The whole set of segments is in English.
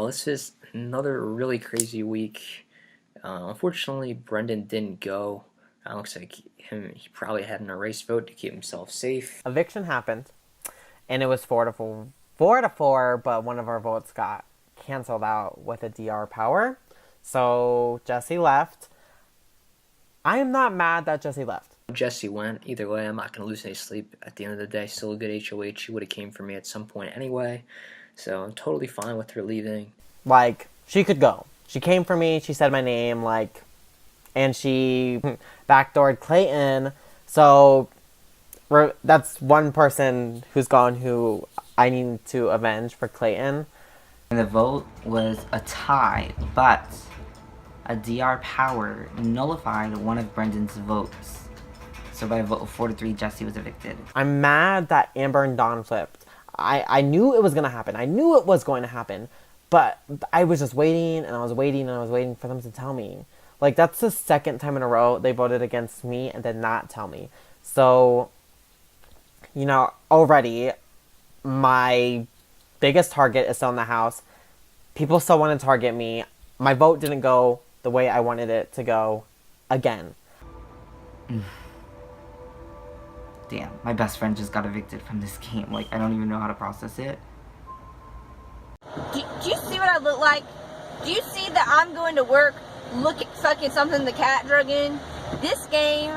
Well, this is another really crazy week. Unfortunately, Brendan didn't go. Looks like he probably had an erase vote to keep himself safe. Eviction happened, and it was 4-4, but one of our votes got canceled out with a DR power. So Jesse left. I am not mad that Jesse left. Jesse went. Either way, I'm not going to lose any sleep. At the end of the day, still a good HOH. She would have came for me at some point anyway. So I'm totally fine with her leaving. Like, she could go. She came for me, she said my name, and she backdoored Clayton. So that's one person who's gone who I need to avenge for Clayton. And the vote was a tie, but a DR power nullified one of Brendan's votes. So by a vote of 4-3, Jesse was evicted. I'm mad that Amber and Dawn flipped. I knew it was going to happen. I knew it was going to happen. But I was just waiting, and I was waiting, and I was waiting for them to tell me. Like, that's the second time in a row they voted against me and did not tell me. So, you know, already, my biggest target is still in the house. People still want to target me. My vote didn't go the way I wanted it to go again. Damn, my best friend just got evicted from this game. Like, I don't even know how to process it. Do you see what I look like? Do you see that I'm going to work, look at fucking something the cat drug in? This game,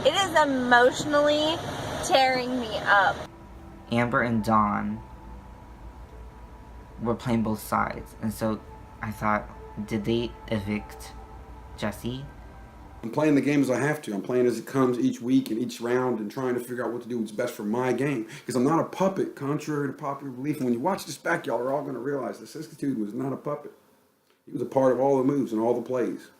it is emotionally tearing me up. Amber and Dawn were playing both sides, and so I thought, did they evict Jesse? I'm playing the game as I have to. I'm playing as it comes each week and each round and trying to figure out what to do what's best for my game. Because I'm not a puppet, contrary to popular belief. And when you watch this back, y'all are all going to realize that this dude was not a puppet. He was a part of all the moves and all the plays.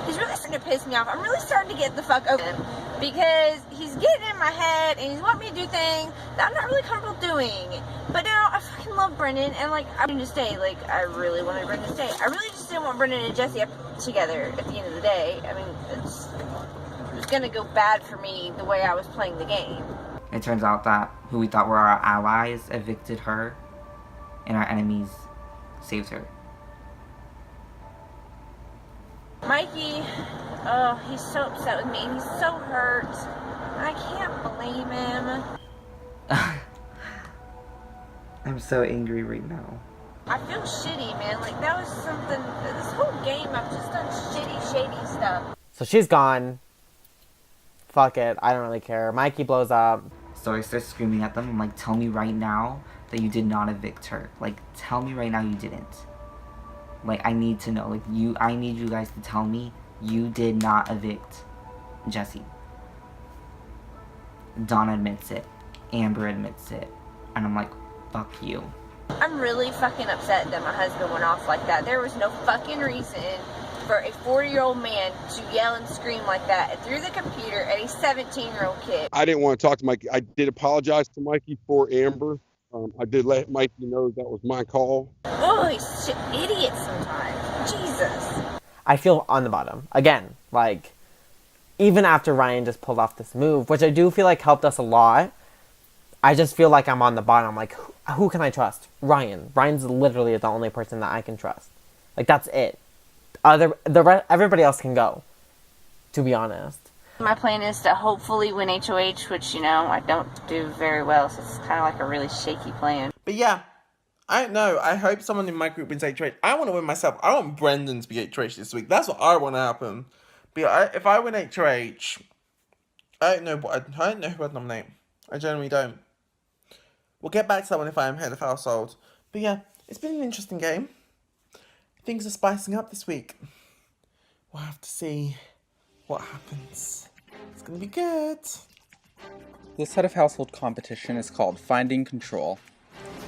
He's really starting to piss me off. I'm really starting to get the fuck over him because he's getting in my head and he's wanting me to do things that I'm not really comfortable doing. But now I fucking love Brendan and like I'm going to stay. Like I really wanted Brendan to stay. I really just didn't want Brendan and Jesse up together at the end of the day. I mean, it's going to go bad for me the way I was playing the game. It turns out that who we thought were our allies evicted her, and our enemies saved her. Mikey, oh, he's so upset with me. He's so hurt. I can't blame him. I'm so angry right now. I feel shitty, man. Like, that was something... This whole game, I've just done shitty, shady stuff. So she's gone. Fuck it. I don't really care. Mikey blows up. So I start screaming at them. I'm like, tell me right now that you did not evict her. Like, tell me right now you didn't. Like, I need to know. Like, I need you guys to tell me you did not evict Jesse. Dawn admits it. Amber admits it. And I'm like, fuck you. I'm really fucking upset that my husband went off like that. There was no fucking reason for a 40-year-old man to yell and scream like that through the computer at a 17-year-old kid. I didn't want to talk to Mikey. I did apologize to Mikey for Amber. I did let Mikey know that was my call. Oh, he's an idiot sometimes. Jesus. I feel on the bottom. Again, like, even after Ryan just pulled off this move, which I do feel like helped us a lot, I just feel like I'm on the bottom. Like, who can I trust? Ryan. Ryan's literally the only person that I can trust. Like, that's it. Everybody else can go, to be honest. My plan is to hopefully win HOH, which, you know, I don't do very well, so it's kind of like a really shaky plan. But yeah, I don't know. I hope someone in my group wins HOH. I want to win myself. I want Brendan to be HOH this week. That's what I want to happen. But if I win HOH, I don't know who I'd nominate. I generally don't. We'll get back to that one if I am head of household. But yeah, it's been an interesting game. Things are spicing up this week. We'll have to see what happens. It's gonna be good. This head of household competition is called Finding Control.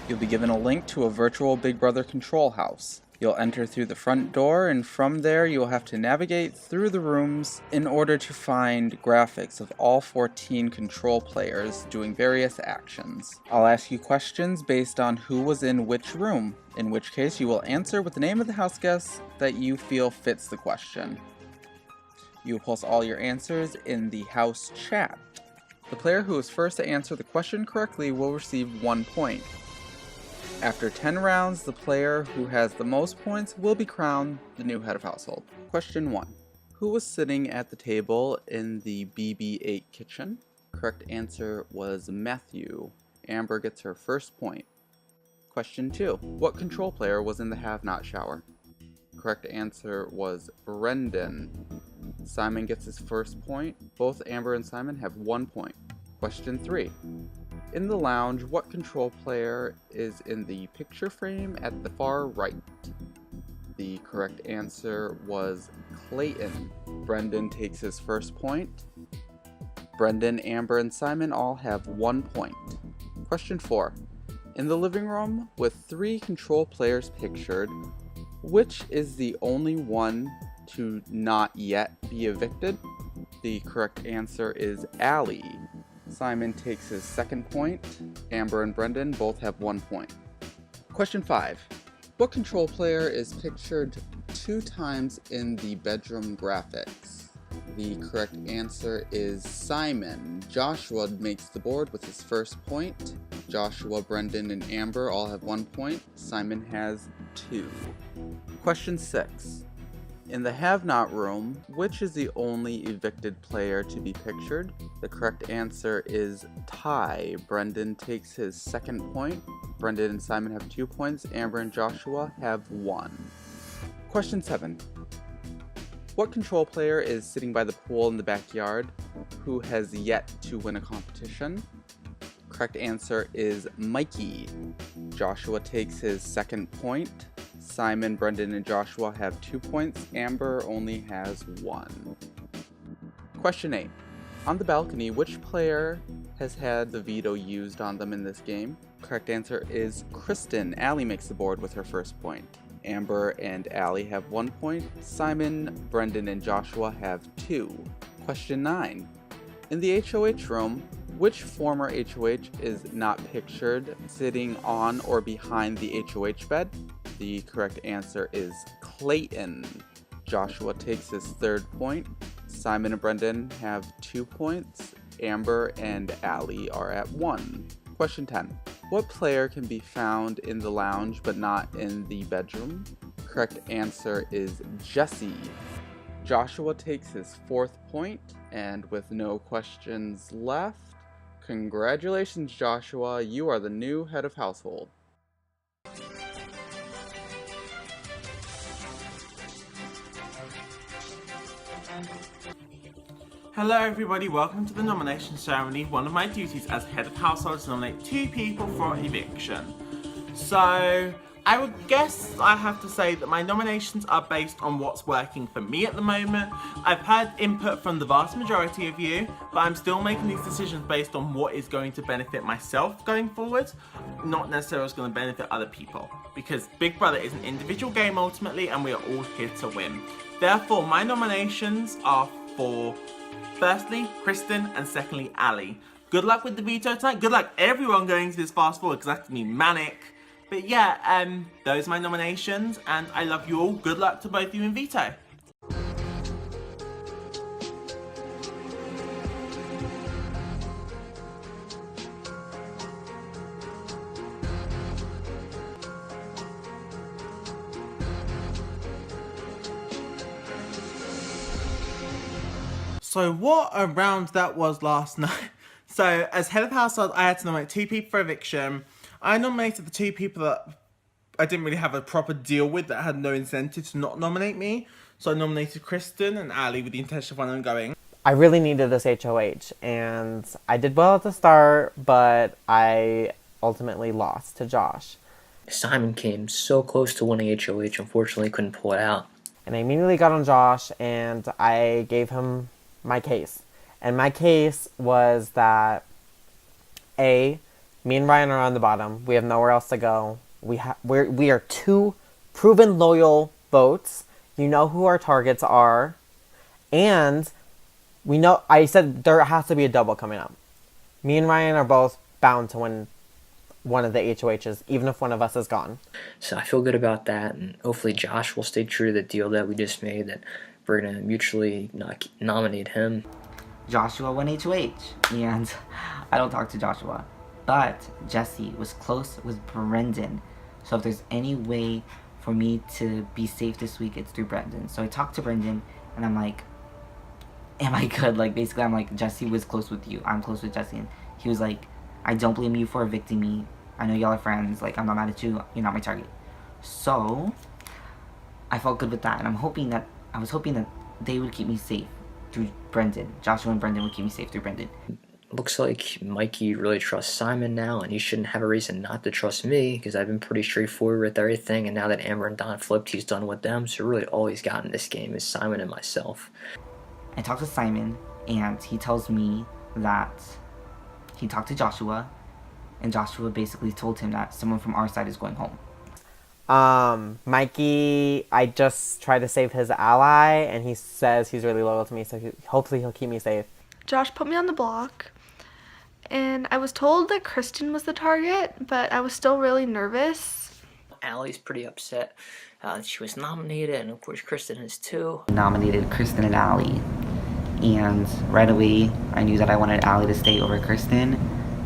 You'll be given a link to a virtual Big Brother control house. You'll enter through the front door, and from there you'll have to navigate through the rooms in order to find graphics of all 14 control players doing various actions. I'll ask you questions based on who was in which room, in which case you will answer with the name of the house guest that you feel fits the question. You will post all your answers in the house chat. The player who is first to answer the question correctly will receive 1 point. After 10 rounds, the player who has the most points will be crowned the new head of household. Question 1. Who was sitting at the table in the BB8 kitchen? Correct answer was Matthew. Amber gets her first point. Question 2. What control player was in the have-not shower? Correct answer was Brendan. Simon gets his first point. Both Amber and Simon have 1 point. Question 3. In the lounge, what control player is in the picture frame at the far right? The correct answer was Clayton. Brendan takes his first point. Brendan, Amber, and Simon all have 1 point. Question 4. In the living room, with 3 control players pictured, which is the only one to not yet be evicted? The correct answer is Allie. Simon takes his second point. Amber and Brendan both have 1 point. Question 5. What control player is pictured 2 times in the bedroom graphics? The correct answer is Simon. Joshua makes the board with his first point. Joshua, Brendan, and Amber all have 1 point. Simon has 2. Question 6. In the have-not room, which is the only evicted player to be pictured? The correct answer is Ty. Brendan takes his second point. Brendan and Simon have 2 points. Amber and Joshua have 1. Question 7. What control player is sitting by the pool in the backyard who has yet to win a competition? Correct answer is Mikey. Joshua takes his second point. Simon, Brendan, and Joshua have 2 points. Amber only has 1. Question 8. On the balcony, which player has had the veto used on them in this game? Correct answer is Kristen. Allie makes the board with her first point. Amber and Allie have 1 point. Simon, Brendan, and Joshua have 2. Question 9. In the HOH room, which former HOH is not pictured sitting on or behind the HOH bed? The correct answer is Clayton. Joshua takes his third point. Simon and Brendan have 2 points. Amber and Allie are at 1. Question 10. What player can be found in the lounge but not in the bedroom? Correct answer is Jesse. Joshua takes his 4th point, and with no questions left, congratulations, Joshua. You are the new head of household. Hello everybody, welcome to the nomination ceremony. One of my duties as head of household is to nominate 2 people for eviction. So, I would guess I have to say that my nominations are based on what's working for me at the moment. I've had input from the vast majority of you, but I'm still making these decisions based on what is going to benefit myself going forward, not necessarily what's going to benefit other people. Because Big Brother is an individual game ultimately, and we are all here to win. Therefore, my nominations are for firstly, Kristen, and secondly, Allie. Good luck with the veto tonight. Good luck everyone going to this fast forward, because that's going to be manic. But yeah, those are my nominations, and I love you all. Good luck to both of you in veto. So what a round that was last night. So as head of household, I had to nominate 2 people for eviction. I nominated the 2 people that I didn't really have a proper deal with, that had no incentive to not nominate me. So I nominated Kristen and Allie with the intention of one of them going. I really needed this HOH, and I did well at the start, but I ultimately lost to Josh. Simon came so close to winning HOH, unfortunately couldn't pull it out. And I immediately got on Josh, and I gave him my case. And my case was that, A, me and Ryan are on the bottom. We have nowhere else to go. We are 2 proven loyal votes. You know who our targets are. And we know, I said there has to be a double coming up. Me and Ryan are both bound to win one of the HOHs, even if one of us is gone. So I feel good about that, and hopefully Josh will stay true to the deal that we just made, that we're going to mutually nominate him. Joshua won HOH, and I don't talk to Joshua. But Jesse was close with Brendan. So if there's any way for me to be safe this week, it's through Brendan. So I talked to Brendan, and I'm like, am I good? Like, basically, I'm like, Jesse was close with you. I'm close with Jesse. And he was like, I don't blame you for evicting me. I know y'all are friends. Like, I'm not mad at you. You're not my target. So I felt good with that. And I was hoping that they would keep me safe through Brendan. Joshua and Brendan would keep me safe through Brendan. Looks like Mikey really trusts Simon now, and he shouldn't have a reason not to trust me, because I've been pretty straightforward with everything, and now that Amber and Don flipped, he's done with them, so really all he's got in this game is Simon and myself. I talked to Simon, and he tells me that he talked to Joshua, and Joshua basically told him that someone from our side is going home. Mikey, I just tried to save his ally, and he says he's really loyal to me, so hopefully he'll keep me safe. Josh put me on the block, and I was told that Kristen was the target, but I was still really nervous. Allie's pretty upset. She was nominated, and of course Kristen is too. Nominated Kristen and Allie, and right away I knew that I wanted Allie to stay over Kristen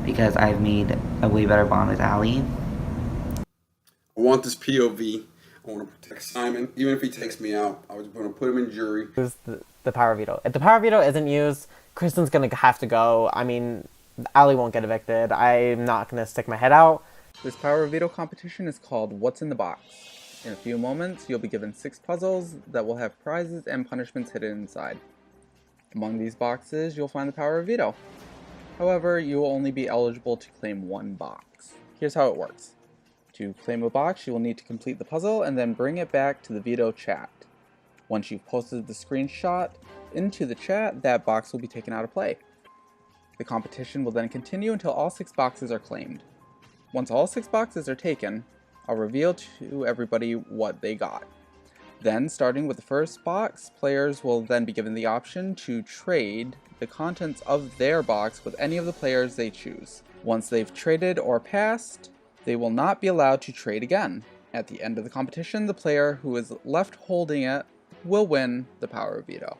because I've made a way better bond with Allie. I want this POV. I want to protect Simon. Even if he takes me out, I was going to put him in jury. Use the power veto. If the power veto isn't used, Kristen's going to have to go. I mean, Allie won't get evicted. I'm not going to stick my head out. This power veto competition is called What's in the Box. In a few moments, you'll be given 6 puzzles that will have prizes and punishments hidden inside. Among these boxes, you'll find the power of veto. However, you will only be eligible to claim 1 box. Here's how it works. To claim a box, you will need to complete the puzzle and then bring it back to the veto chat. Once you've posted the screenshot into the chat, that box will be taken out of play. The competition will then continue until all 6 boxes are claimed. Once all 6 boxes are taken, I'll reveal to everybody what they got. Then, starting with the first box, players will then be given the option to trade the contents of their box with any of the players they choose. Once they've traded or passed, they will not be allowed to trade again. At the end of the competition, the player who is left holding it will win the power of veto.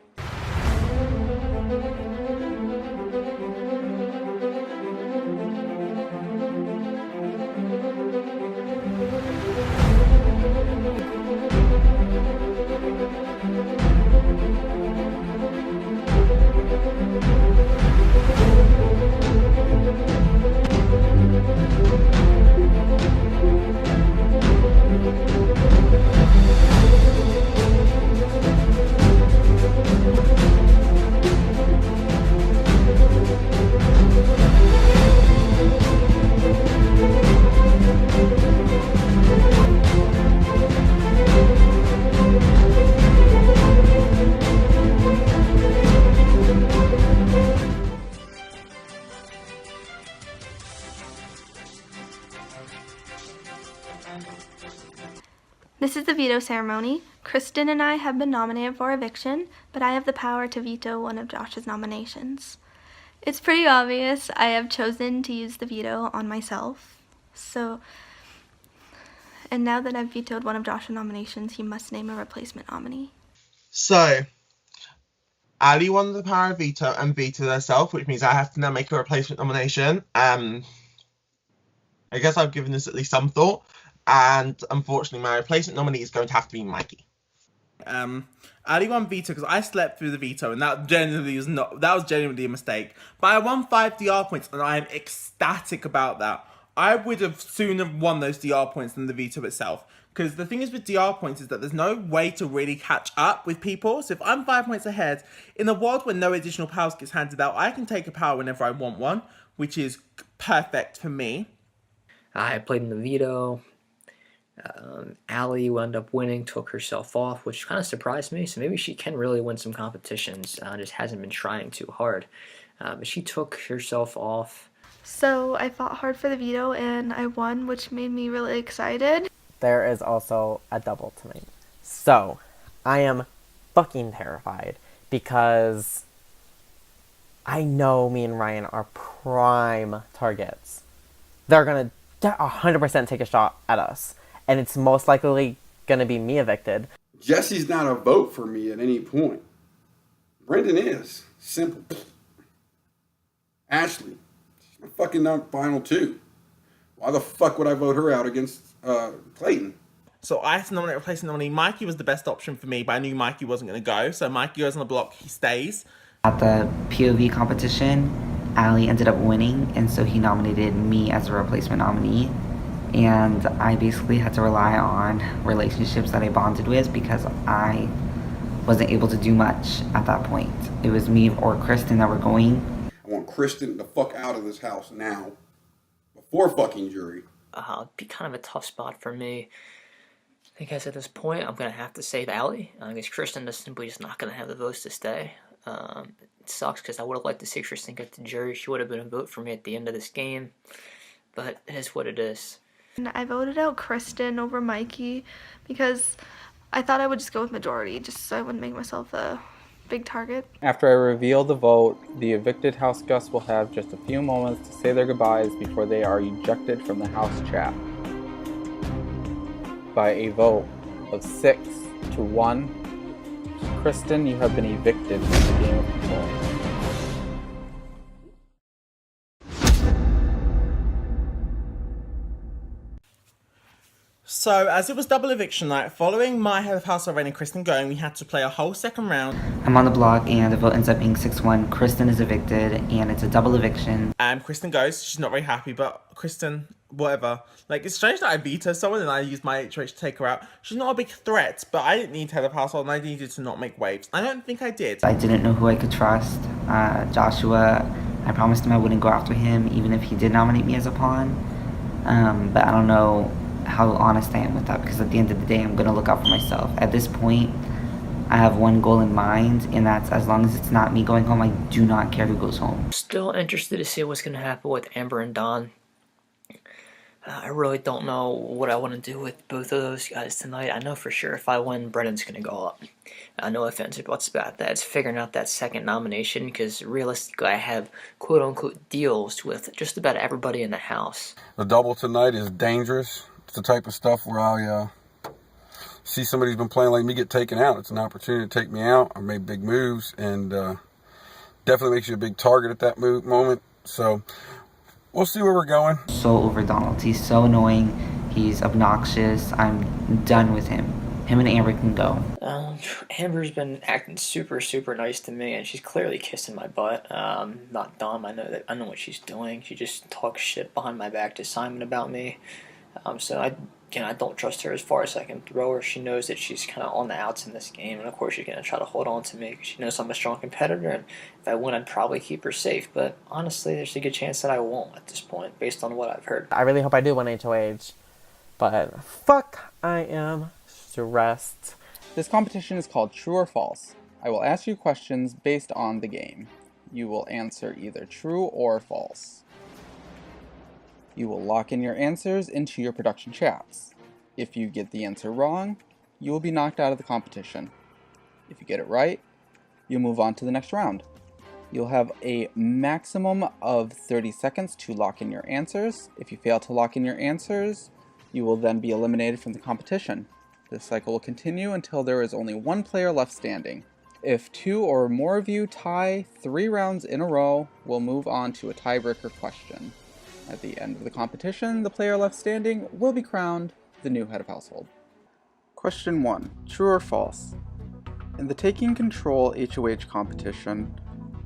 This is the veto ceremony. Kristen and I have been nominated for eviction, but I have the power to veto one of Josh's nominations. It's pretty obvious I have chosen to use the veto on myself. And now that I've vetoed one of Josh's nominations, he must name a replacement nominee. So, Ali won the power of veto and vetoed herself, which means I have to now make a replacement nomination. I guess I've given this at least some thought, and unfortunately my replacement nominee is going to have to be Mikey. Ali won veto because I slept through the veto, and that was genuinely a mistake. But I won 5 DR points, and I am ecstatic about that. I would have sooner won those DR points than the veto itself. Because the thing is with DR points is that there's no way to really catch up with people. So if I'm 5 points ahead, in a world where no additional powers gets handed out, I can take a power whenever I want one, which is perfect for me. I played in the veto. Allie wound up winning, took herself off, which kind of surprised me. So maybe she can really win some competitions. Just hasn't been trying too hard. But she took herself off. So I fought hard for the veto and I won, which made me really excited. There is also a double tonight. So I am fucking terrified because I know me and Ryan are prime targets. They're going to 100% take a shot at us. And it's most likely going to be me evicted. Jesse's not a vote for me at any point. Brendan is. Simple. Ashley, she's Fucking not final 2. Why the fuck would I vote her out against Clayton? So I had to nominate a replacement nominee. Mikey was the best option for me, but I knew Mikey wasn't going to go. So Mikey goes on the block. He stays. At the POV competition, Ali ended up winning, and so he nominated me as a replacement nominee. And I basically had to rely on relationships that I bonded with because I wasn't able to do much at that point. It was me or Kristen that were going. I want Kristen the fuck out of this house now, before fucking jury. It'd be kind of a tough spot for me. I guess at this point, I'm going to have to save Allie. I guess Kristen is simply just not going to have the votes to stay. It sucks because I would have liked to see Kristen get the jury. She would have been a vote for me at the end of this game. But it is what it is. I voted out Kristen over Mikey because I thought I would just go with majority just so I wouldn't make myself a big target. After I reveal the vote, the evicted house guests will have just a few moments to say their goodbyes before they are ejected from the house chat. By a vote of 6-1, Kristen, you have been evicted from the game of control. So, as it was double eviction night, following my head of household Rain and Kristen going, we had to play a whole second round. I'm on the block, and the vote ends up being 6-1. Kristen is evicted, and it's a double eviction. Kristen goes. She's not very happy, but Kristen, whatever. Like, it's strange that I beat her. Someone and I used my HOH to take her out. She's not a big threat, but I didn't need head of household, and I needed to not make waves. I don't think I did. I didn't know who I could trust. Joshua, I promised him I wouldn't go after him, even if he did nominate me as a pawn. But I don't know how honest I am with that, because at the end of the day, I'm going to look out for myself. At this point, I have one goal in mind, and that's as long as it's not me going home, I do not care who goes home. Still interested to see what's going to happen with Amber and Don. I really don't know what I want to do with both of those guys tonight. I know for sure if I win, Brennan's going to go up. No offense about that. It's figuring out that second nomination, because realistically I have quote-unquote deals with just about everybody in the house. The double tonight is dangerous. It's the type of stuff where I see somebody who's been playing like me get taken out. It's an opportunity to take me out. I made big moves, and definitely makes you a big target at that moment. So we'll see where we're going. So over Donald. He's so annoying. He's obnoxious. I'm done with him. Him and Amber can go. Amber's been acting super, super nice to me, and she's clearly kissing my butt. Not dumb. I know what she's doing. She just talks shit behind my back to Simon about me. So I don't trust her as far as I can throw her. She knows that she's kind of on the outs in this game, and of course she's going to try to hold on to me because she knows I'm a strong competitor, and if I win, I'd probably keep her safe. But honestly, there's a good chance that I won't at this point, based on what I've heard. I really hope I do win HOH, but fuck, I am stressed. This competition is called True or False. I will ask you questions based on the game. You will answer either true or false. You will lock in your answers into your production chats. If you get the answer wrong, you will be knocked out of the competition. If you get it right, you'll move on to the next round. You'll have a maximum of 30 seconds to lock in your answers. If you fail to lock in your answers, you will then be eliminated from the competition. This cycle will continue until there is only one player left standing. If 2 or more of you tie 3 rounds in a row, we'll move on to a tiebreaker question. At the end of the competition, the player left standing will be crowned the new head of household. Question 1. True or false? In the Taking Control HOH competition,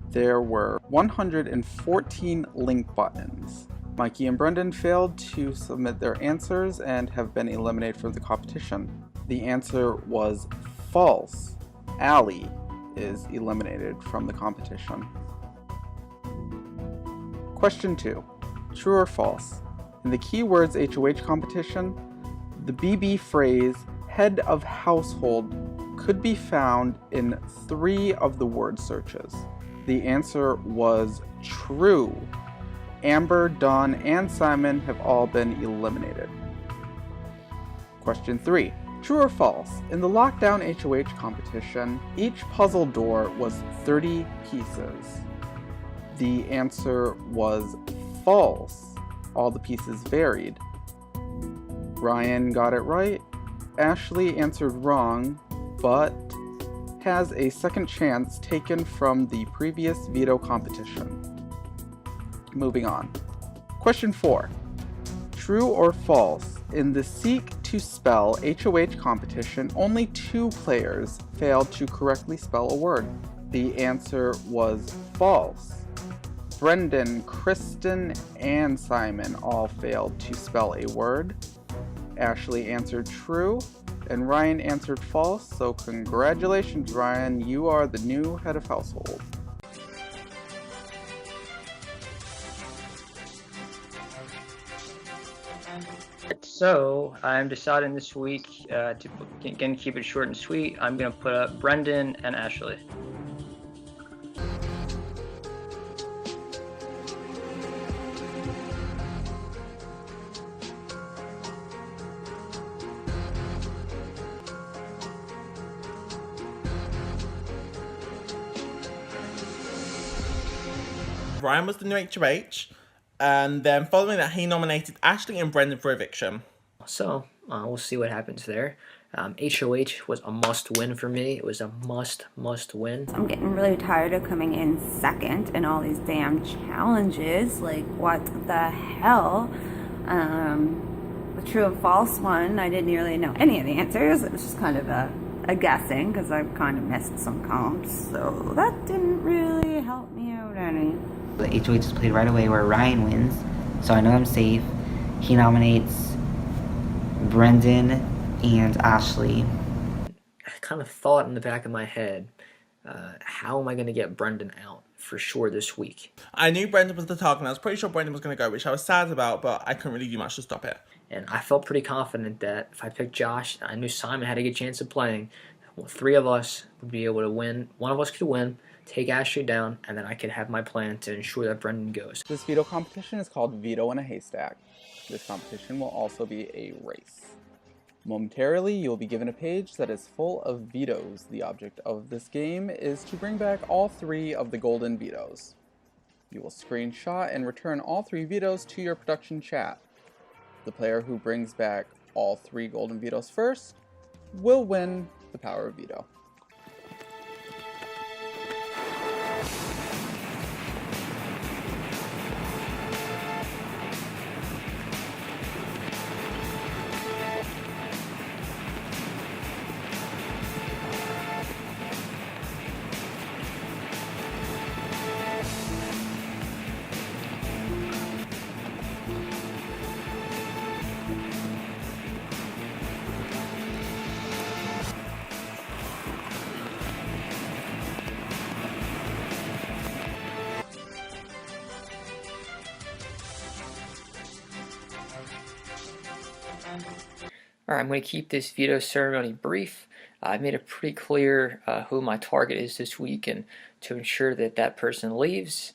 there were 114 link buttons. Mikey and Brendan failed to submit their answers and have been eliminated from the competition. The answer was false. Allie is eliminated from the competition. Question 2. True or false? In the Keywords HOH competition, the BB phrase head of household could be found in 3 of the word searches. The answer was true. Amber, Dawn, and Simon have all been eliminated. Question 3. True or false? In the Lockdown HOH competition, each puzzle door was 30 pieces. The answer was false. All the pieces varied. Ryan got it right. Ashley answered wrong, but has a second chance taken from the previous veto competition. Moving on. Question 4. True or false? In the Seek to Spell HOH competition, only 2 players failed to correctly spell a word. The answer was false. Brendan, Kristen, and Simon all failed to spell a word. Ashley answered true, and Ryan answered false, so congratulations, Ryan. You are the new head of household. So I'm deciding this week to again keep it short and sweet. I'm gonna put up Brendan and Ashley. Ryan was the new HOH, and then following that, he nominated Ashley and Brendan for eviction. So we'll see what happens there. HOH was a must-win for me. It was a must win. I'm getting really tired of coming in second in all these damn challenges. Like, what the hell? The true and false one, I didn't really know any of the answers. It was just kind of a guessing because I kind of missed some comps. So that didn't really help me out any. The HOH is played right away where Ryan wins, so I know I'm safe. He nominates Brendan and Ashley. I kind of thought in the back of my head, how am I going to get Brendan out for sure this week? I knew Brendan was the target, and I was pretty sure Brendan was going to go, which I was sad about, but I couldn't really do much to stop it. And I felt pretty confident that if I picked Josh, I knew Simon had a good chance of playing. Well, 3 of us would be able to win. One of us could win, take Ashley down, and then I could have my plan to ensure that Brendan goes. This veto competition is called Veto in a Haystack. This competition will also be a race. Momentarily, you will be given a page that is full of vetoes. The object of this game is to bring back all 3 of the golden vetoes. You will screenshot and return all 3 vetoes to your production chat. The player who brings back all 3 golden vetoes first will win the power of veto. Alright, I'm going to keep this veto ceremony brief. I've made it pretty clear who my target is this week, and to ensure that that person leaves,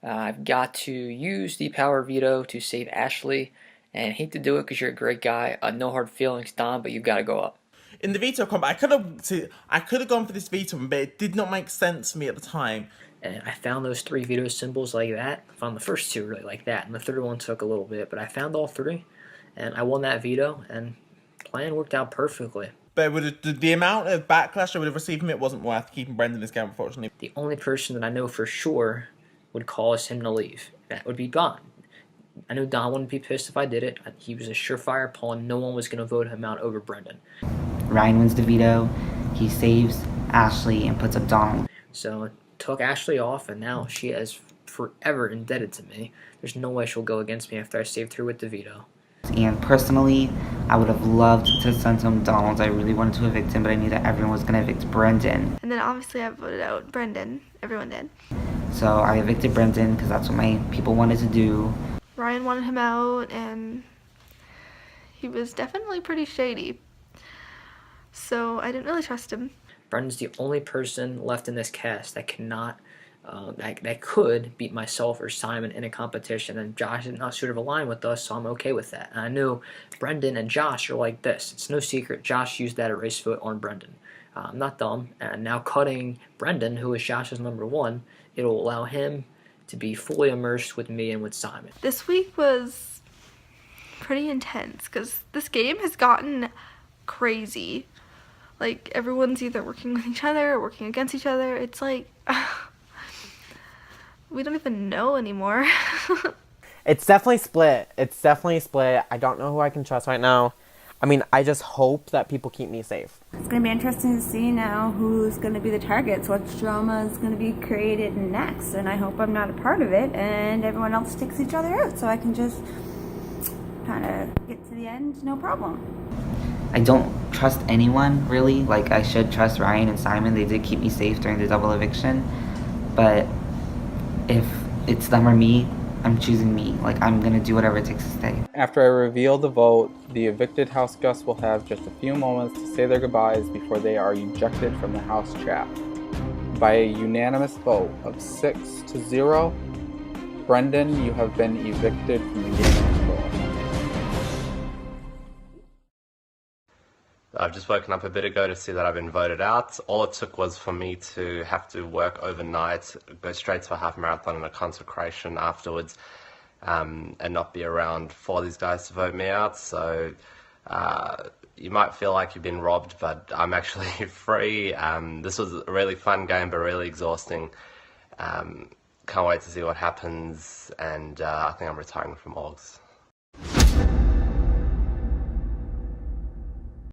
I've got to use the power veto to save Ashley, and I hate to do it because you're a great guy. No hard feelings, Don, but you've got to go up. In the veto combat, I could have gone for this veto one, but it did not make sense to me at the time. And I found those 3 veto symbols like that. I found the first 2 really like that, and the third one took a little bit, but I found all 3, and I won that veto, and plan worked out perfectly. But the amount of backlash I would have received from it wasn't worth keeping Brendan in this game, unfortunately. The only person that I know for sure would cause him to leave, that would be Don. I know Don wouldn't be pissed if I did it. He was a surefire pawn. No one was going to vote him out over Brendan. Ryan wins the veto. He saves Ashley and puts up Donald. So took Ashley off, and now she is forever indebted to me. There's no way she'll go against me after I saved her with the veto. And personally, I would have loved to send him Donald. I really wanted to evict him, but I knew that everyone was going to evict Brendan. And then obviously I voted out Brendan. Everyone did. So I evicted Brendan because that's what my people wanted to do. Ryan wanted him out, and he was definitely pretty shady. So I didn't really trust him. Brendan's the only person left in this cast that cannot, that could beat myself or Simon in a competition, and Josh is not sort of aligned with us, so I'm okay with that. And I know Brendan and Josh are like this. It's no secret. Josh used that erase vote on Brendan. I'm not dumb, and now cutting Brendan, who is Josh's number 1, it'll allow him to be fully immersed with me and with Simon. This week was pretty intense because this game has gotten crazy. Like, everyone's either working with each other or working against each other. It's like, we don't even know anymore. It's definitely split. It's definitely split. I don't know who I can trust right now. I mean, I just hope that people keep me safe. It's going to be interesting to see now who's going to be the targets, what drama is going to be created next, and I hope I'm not a part of it and everyone else sticks each other out so I can just kind of get to the end, no problem. I don't trust anyone, really. Like, I should trust Ryan and Simon. They did keep me safe during the double eviction. But if it's them or me, I'm choosing me. Like, I'm gonna do whatever it takes to stay. After I reveal the vote, the evicted house guests will have just a few moments to say their goodbyes before they are ejected from the house chat. By a unanimous vote of 6-0, Brendan, you have been evicted from the game of control. I've just woken up a bit ago to see that I've been voted out. All it took was for me to have to work overnight, go straight to a half marathon and a consecration afterwards, and not be around for these guys to vote me out. So you might feel like you've been robbed, but I'm actually free. This was a really fun game, but really exhausting. Can't wait to see what happens, and I think I'm retiring from orgs.